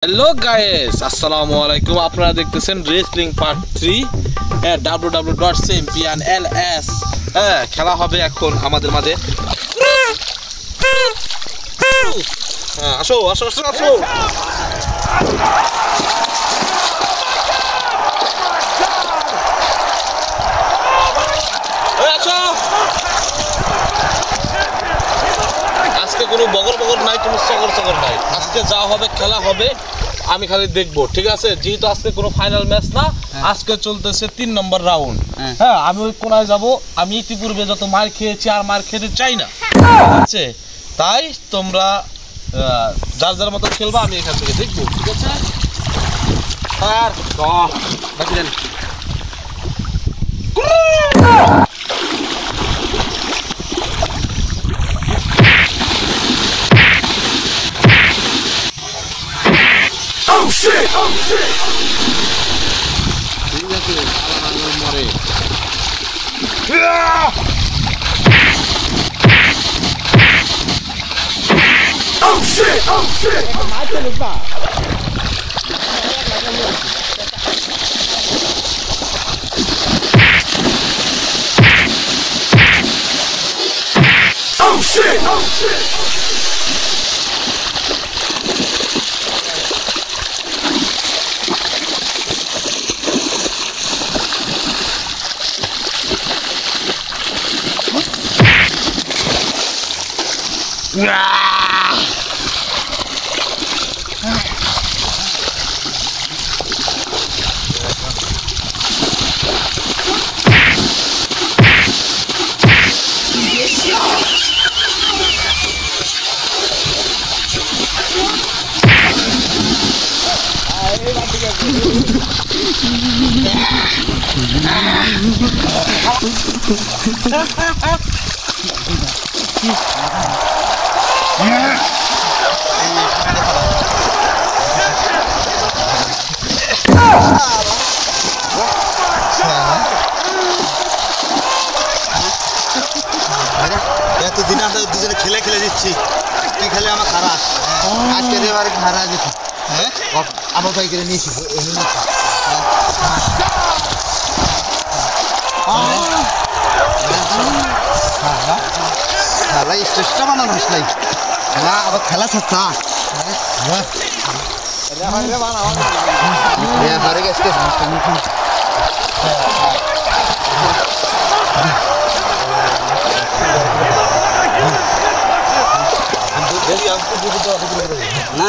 Hello guys, আসসালামু আলাইকুম। আপনারা দেখতেছেন রেসলিং পার্ট 3 www.champion.ls। খেলা হবে এখন আমাদের মাঝে। আসো আসো আসো আসো। আজকে কোনো বগর বগর নাই, কোনো সগর সগর নাই। আজকে যা হবে খেলা হবে, আমি খালি দেখবো, ঠিক আছে? যেহেতু আজকে কোনো ফাইনাল ম্যাচ না, আজকে চলতেছে 3 নম্বর রাউন্ড। হ্যাঁ, আমি ওই কোনায় যাব। আমি ইতিপূর্বে যত মার খেয়েছি আর মার খেতে চাই না, ঠিক আছে? তাই তোমরা যার যার মতো খেলবা, আমি এখান থেকে দেখবো, ঠিক আছে? আর বাকি জানি ঠিক আছে, মরে এতদিন আমরা দুজনে খেলে খেলে দিচ্ছি, তুই খেলে আমার খারাপ। আজকে এবার হারা গেছি। হ্যাঁ, আমার ভাই করে নিয়েছি। খেলা স্টেজটা বানানো আসলাই না, আবার খেলা থাকতা হারে গেছে। না